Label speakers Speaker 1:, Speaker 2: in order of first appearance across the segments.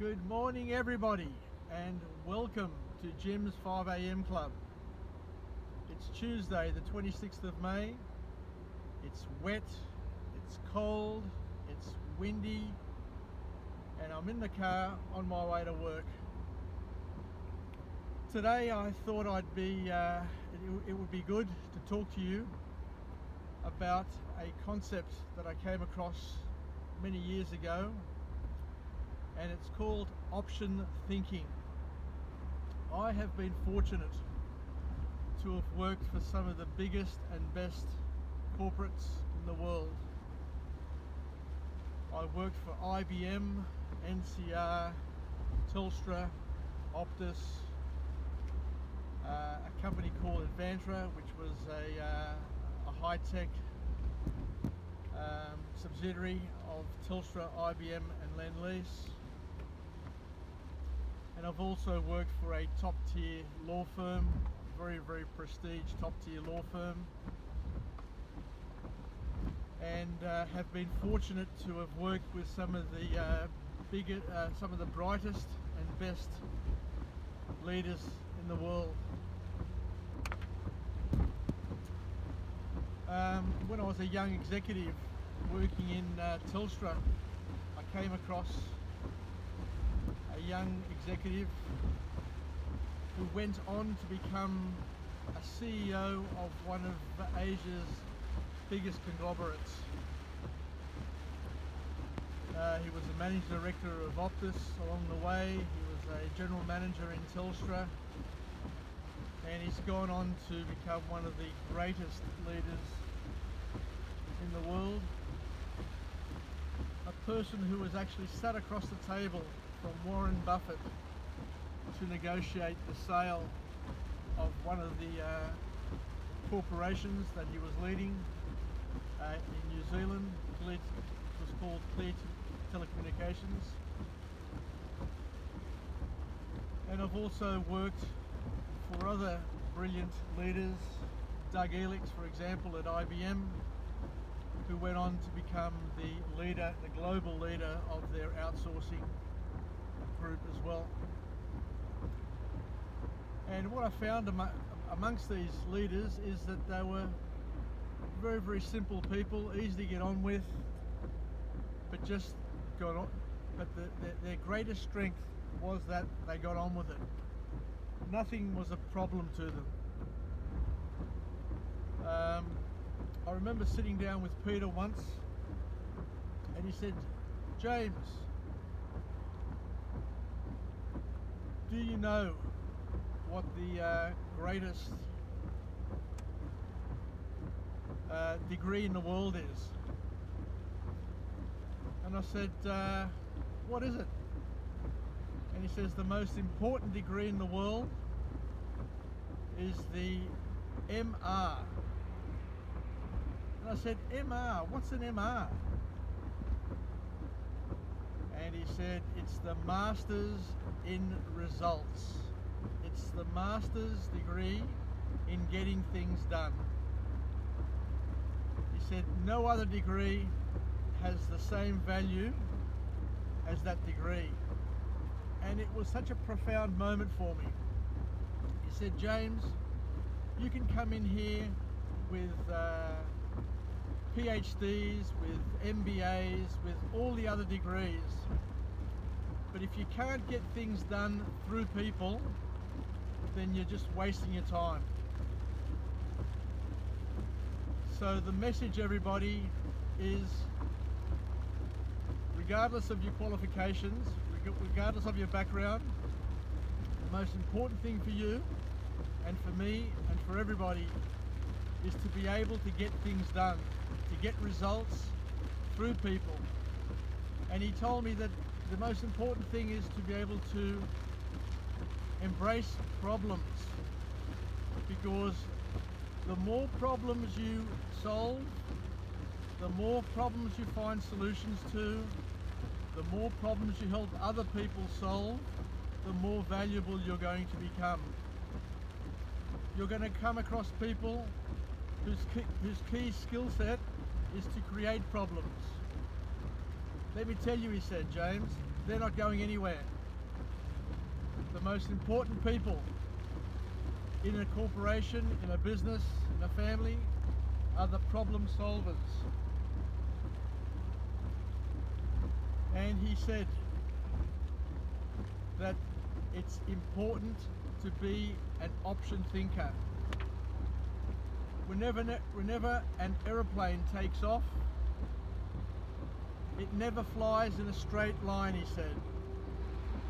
Speaker 1: Good morning everybody and welcome to Jim's 5 a.m. Club. It's Tuesday the 26th of May. It's wet, it's cold, it's windy, and I'm in the car on my way to work. Today I thought it would be good to talk to you about a concept that I came across many years ago, and it's called option thinking. I have been fortunate to have worked for some of the biggest and best corporates in the world. I worked for IBM, NCR, Telstra, Optus, a company called Advantra, which was a high-tech subsidiary of Telstra, IBM and Lend-Lease. And I've also worked for a top-tier law firm, very prestige top-tier law firm, and have been fortunate to have worked with some of the some of the brightest and best leaders in the world. When I was a young executive working in Telstra, I came across a young executive who went on to become a CEO of one of Asia's biggest conglomerates. He was a managing director of Optus along the way. He was a general manager in Telstra, and he's gone on to become one of the greatest leaders in the world. A person who was actually sat across the table from Warren Buffett to negotiate the sale of one of the corporations that he was leading in New Zealand. It was called Clear Telecommunications. And I've also worked for other brilliant leaders, Doug Elix, for example, at IBM, who went on to become the global leader of their outsourcing group as well. And what I found amongst these leaders is that they were very simple people, easy to get on with, but just got on. But their greatest strength was that they got on with it. Nothing was a problem to them. I remember sitting down with Peter once, and he said, "James, do you know what the greatest degree in the world is?" And I said, "What is it?" And he says, "The most important degree in the world is the MR." And I said, "MR? What's an MR?" And he said, "It's the Masters in Results. It's the master's degree in getting things done." He said, "No other degree has the same value as that degree." And it was such a profound moment for me. He said, "James, you can come in here with PhDs, with MBAs, with all the other degrees, but if you can't get things done through people, then you're just wasting your time." So the message, everybody, is regardless of your qualifications, regardless of your background, the most important thing for you and for me and for everybody is to be able to get things done, to get results through people. And he told me that the most important thing is to be able to embrace problems, because the more problems you solve, the more problems you find solutions to, the more problems you help other people solve, the more valuable you're going to become. You're going to come across people whose key skill set is to create problems. Let me tell you, he said, "James, they're not going anywhere. The most important people in a corporation, in a business, in a family, are the problem solvers. And he said that it's important to be an option thinker. Whenever an aeroplane takes off, it never flies in a straight line, he said.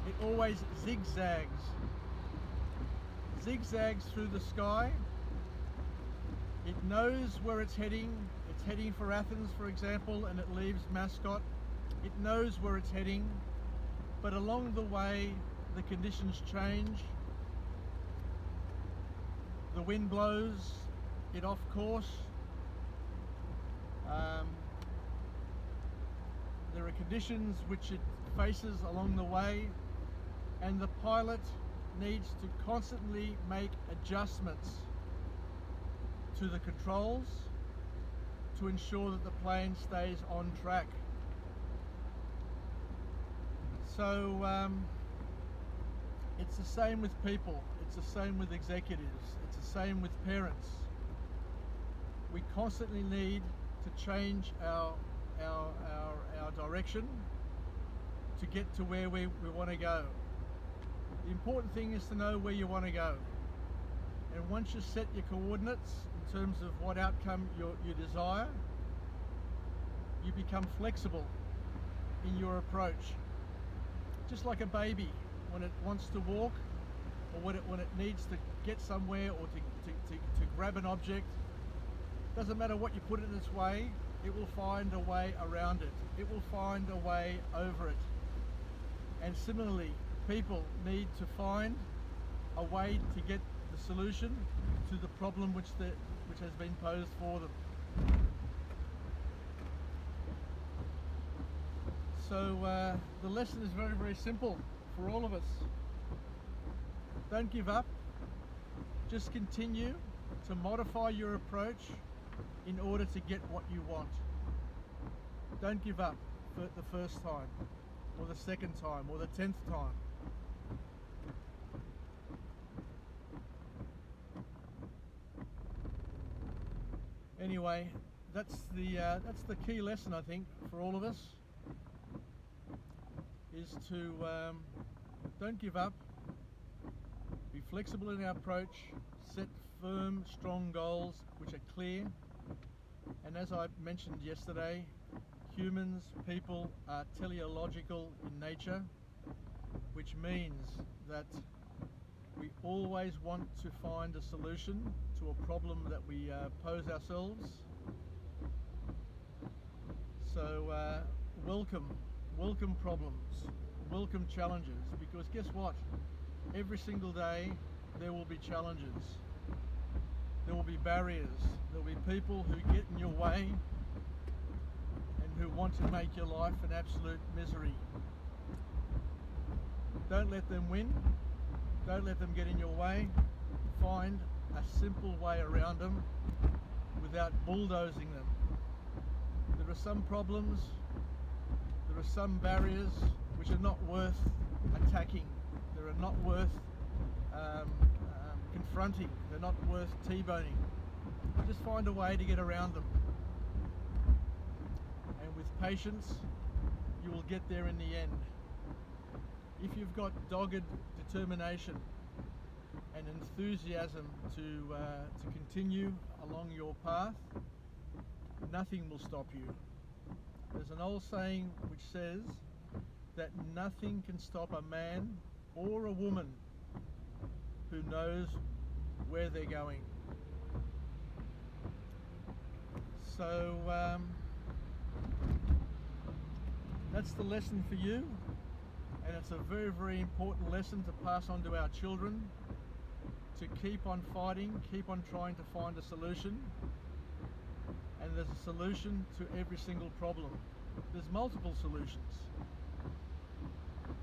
Speaker 1: It always zigzags. Zigzags through the sky. It knows where it's heading. It's heading for Athens, for example, and it leaves Mascot. It knows where it's heading, but along the way, the conditions change. The wind blows it off course. There are conditions which it faces along the way, and the pilot needs to constantly make adjustments to the controls to ensure that the plane stays on track. So it's the same with people, it's the same with executives, it's the same with parents. We constantly need to change our direction to get to where we want to go. The important thing is to know where you want to go. And once you set your coordinates in terms of what outcome you desire, you become flexible in your approach. Just like a baby, when it wants to walk, or when it needs to get somewhere, or to grab an object, doesn't matter what you put in its way, it will find a way around it. It will find a way over it. And similarly, people need to find a way to get the solution to the problem which has been posed for them. So the lesson is very, very simple for all of us. Don't give up. Just continue to modify your approach in order to get what you want. Don't give up for the first time, or the second time, or the 10th time. Anyway, that's the key lesson, I think, for all of us, is to don't give up, be flexible in our approach, set firm, strong goals which are clear. And as I mentioned yesterday, humans, people, are teleological in nature, which means that we always want to find a solution to a problem that we pose ourselves. So welcome problems, welcome challenges, because guess what? Every single day there will be challenges. There will be barriers. There will be people who get in your way and who want to make your life an absolute misery. Don't let them win. Don't let them get in your way. Find a simple way around them without bulldozing them. There are some problems, there are some barriers which are not worth attacking. They are not worth confronting. They're not worth T-boning. Just find a way to get around them. And with patience, you will get there in the end. If you've got dogged determination and enthusiasm to continue along your path, nothing will stop you. There's an old saying which says that nothing can stop a man or a woman who knows where they're going. So that's the lesson for you, and it's a very, very important lesson to pass on to our children, to keep on fighting, keep on trying to find a solution. And there's a solution to every single problem. There's multiple solutions,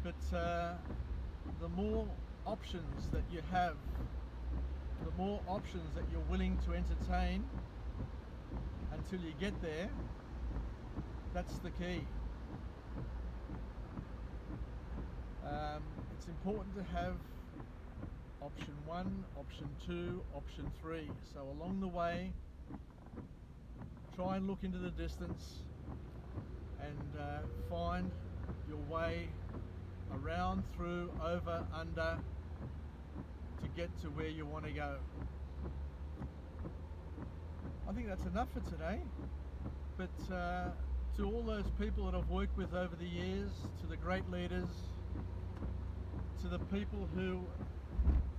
Speaker 1: but the more options that you have, the more options that you're willing to entertain until you get there, that's the key. it's important to have option 1, option 2, option 3. So along the way, try and look into the distance and find your way around, through, over, under, to get to where you want to go. I think that's enough for today, but to all those people that I've worked with over the years, to the great leaders, to the people who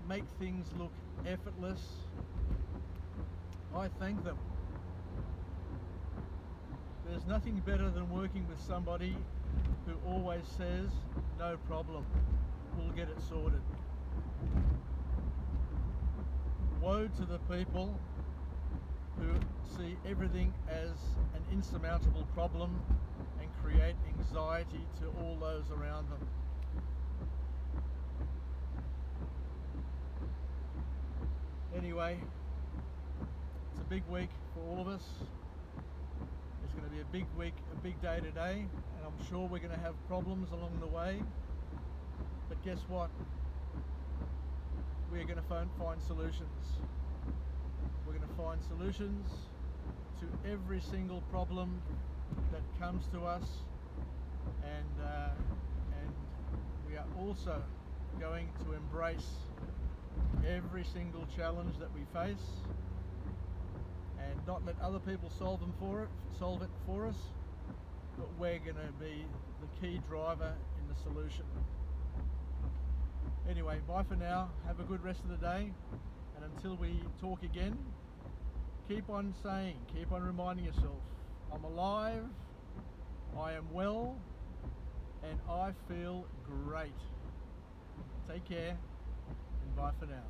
Speaker 1: make things look effortless, I thank them. There's nothing better than working with somebody who always says, no problem, we'll get it sorted. Woe to the people who see everything as an insurmountable problem and create anxiety to all those around them. Anyway, it's a big week for all of us. It's going to be a big week, a big day today, and I'm sure we're going to have problems along the way. But guess what? We're going to find solutions. We're going to find solutions to every single problem that comes to us, and we are also going to embrace every single challenge that we face and not let other people solve it for us, but we're going to be the key driver in the solution. Anyway, bye for now. Have a good rest of the day, and until we talk again, keep on saying, keep on reminding yourself, I'm alive, I am well, and I feel great. Take care, and bye for now.